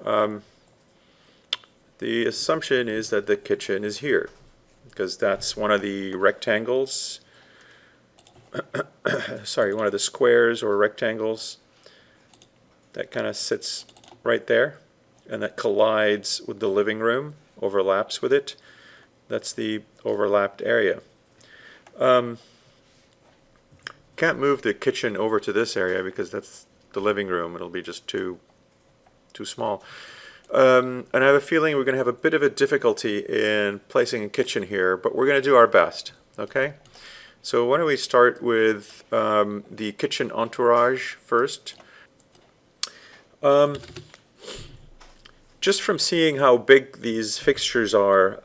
The assumption is that the kitchen is here, because that's one of the rectangles, sorry, one of the squares or rectangles that kind of sits right there, and that collides with the living room, overlaps with it. That's the overlapped area. Can't move the kitchen over to this area because that's the living room. It'll be just too small. And I have a feeling we're going to have a bit of a difficulty in placing a kitchen here, but we're going to do our best, okay? So why don't we start with the kitchen entourage first. Just from seeing how big these fixtures are,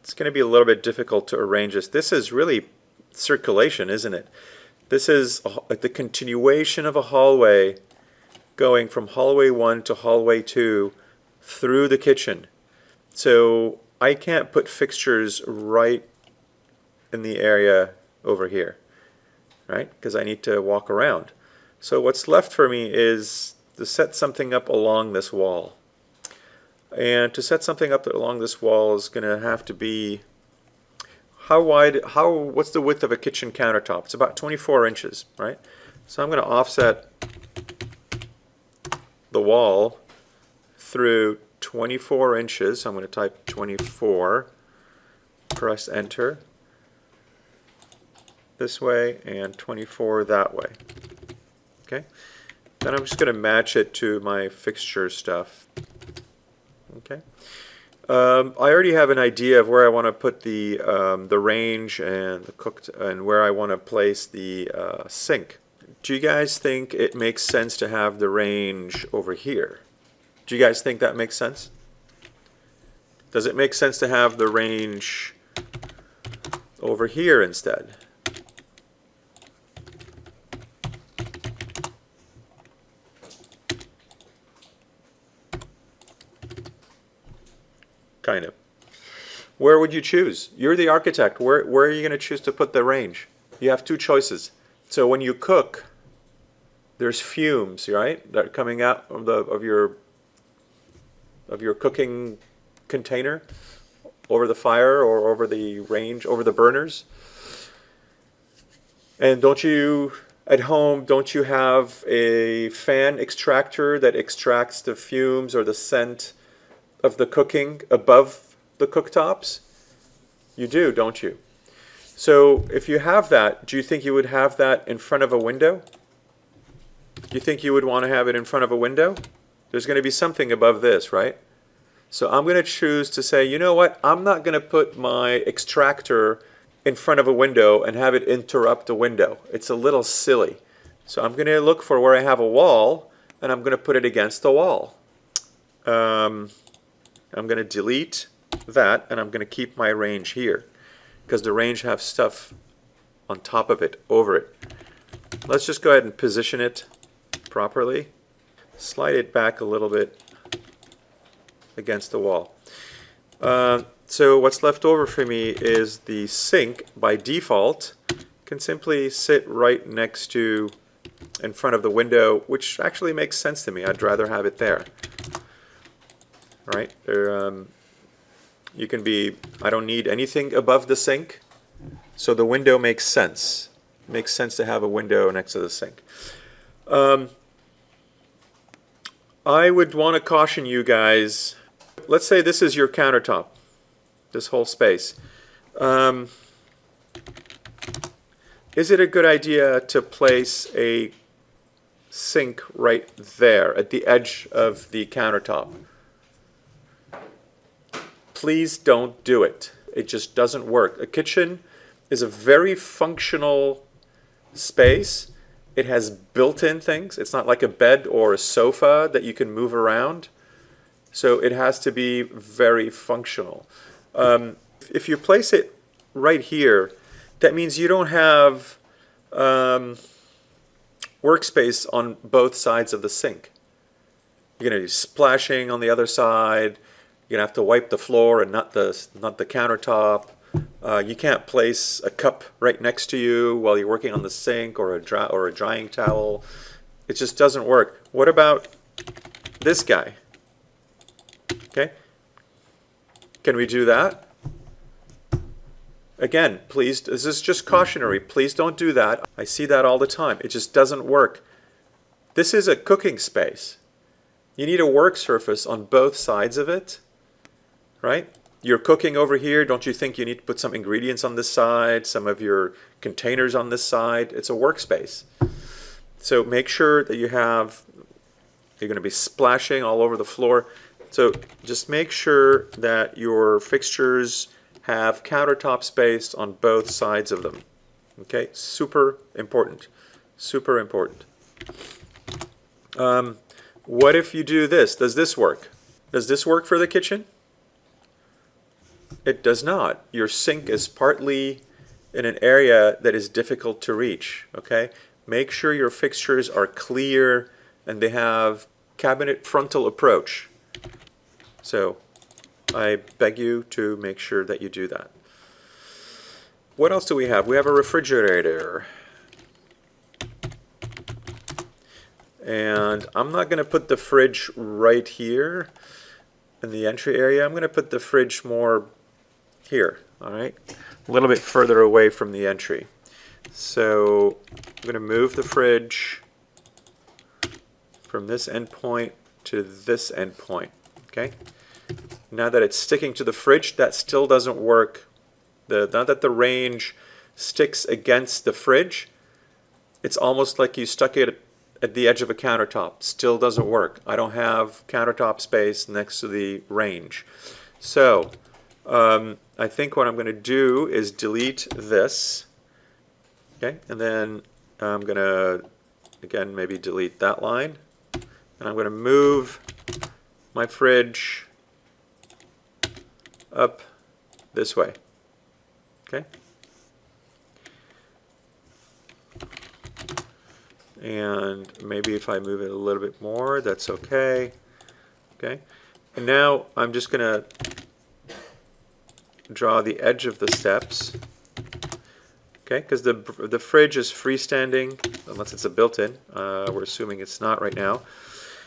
it's going to be a little bit difficult to arrange this. This is really circulation, isn't it? This is the continuation of a hallway going from hallway 1 to hallway 2 through the kitchen. So I can't put fixtures right in the area over here, right? Because I need to walk around. So what's left for me is to set something up along this wall. And to set something up along this wall is going to have to be, what's the width of a kitchen countertop? It's about 24 inches, right? So I'm going to offset the wall through 24 inches. So I'm going to type 24, press enter this way, and 24 that way. Okay. Then I'm just going to match it to my fixture stuff. Okay. I already have an idea of where I want to put the range and the cooked, and where I want to place the sink. Do you guys think it makes sense to have the range over here? Do you guys think that makes sense? Does it make sense to have the range over here instead? Kind of. Where would you choose? You're the architect. Where are you going to choose to put the range? You have two choices. So when you cook, there's fumes, right, that are coming out of your cooking container over the fire or over the range, over the burners. And don't you, at home, don't you have a fan extractor that extracts the fumes or the scent of the cooking above the cooktops? You do, don't you? So if you have that, do you think you would have that in front of a window? Do you think you would want to have it in front of a window? There's going to be something above this, right? So I'm going to choose to say, you know what? I'm not going to put my extractor in front of a window and have it interrupt the window. It's a little silly. So I'm going to look for where I have a wall, and I'm going to put it against the wall. I'm going to delete that, and I'm going to keep my range here, because the range has stuff on top of it, over it. Let's just go ahead and position it properly. Slide it back a little bit against the wall. So what's left over for me is the sink. By default can simply sit right next to, in front of the window, which actually makes sense to me. I'd rather have it there. Right? You can be, I don't need anything above the sink, so the window makes sense. It makes sense to have a window next to the sink. I would want to caution you guys, let's say this is your countertop, this whole space. Is it a good idea to place a sink right there at the edge of the countertop? Please don't do it. It just doesn't work. A kitchen is a very functional space. It has built-in things. It's not like a bed or a sofa that you can move around. So it has to be very functional. If you place it right here, that means you don't have workspace on both sides of the sink. You're going to be splashing on the other side. You're going to have to wipe the floor and not the countertop. You can't place a cup right next to you while you're working on the sink, or a drying towel. It just doesn't work. What about this guy? Okay? Can we do that? Again, please, this is just cautionary. Please don't do that. I see that all the time. It just doesn't work. This is a cooking space. You need a work surface on both sides of it, right? You're cooking over here. Don't you think you need to put some ingredients on this side, some of your containers on this side? It's a workspace. So make sure that you're going to be splashing all over the floor. So just make sure that your fixtures have countertop space on both sides of them. Okay, super important. Super important. What if you do this? Does this work? Does this work for the kitchen? It does not. Your sink is partly in an area that is difficult to reach. Okay, make sure your fixtures are clear and they have cabinet frontal approach. So I beg you to make sure that you do that. What else do we have? We have a refrigerator. And I'm not going to put the fridge right here in the entry area. I'm going to put the fridge more here, all right? A little bit further away from the entry. So I'm going to move the fridge from this endpoint to this endpoint, okay? Now that it's sticking to the fridge, that still doesn't work. Now that the range sticks against the fridge, it's almost like you stuck it at the edge of a countertop. Still doesn't work. I don't have countertop space next to the range. So I think what I'm going to do is delete this. Okay, and then I'm going to, again, maybe delete that line. And I'm going to move my fridge up this way. Okay. And maybe if I move it a little bit more, that's okay. Okay. And now I'm just going to draw the edge of the steps. Okay, because the fridge is freestanding, unless it's a built-in. We're assuming it's not right now.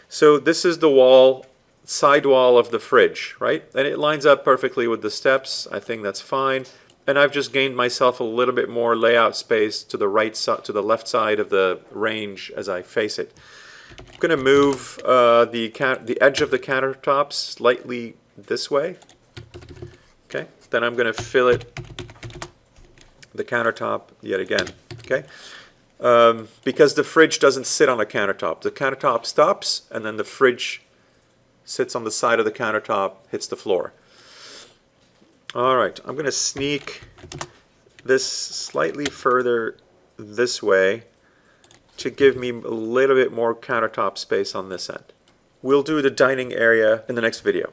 So this is the wall, side wall of the fridge, right? And it lines up perfectly with the steps. I think that's fine. And I've just gained myself a little bit more layout space to the right side, to the left side of the range as I face it. I'm going to move the edge of the countertops slightly this way. Okay, then I'm going to fillet the countertop yet again. Okay, because the fridge doesn't sit on a countertop. The countertop stops, and then the fridge sits on the side of the countertop, hits the floor. All right, I'm going to sneak this slightly further this way to give me a little bit more countertop space on this end. We'll do the dining area in the next video.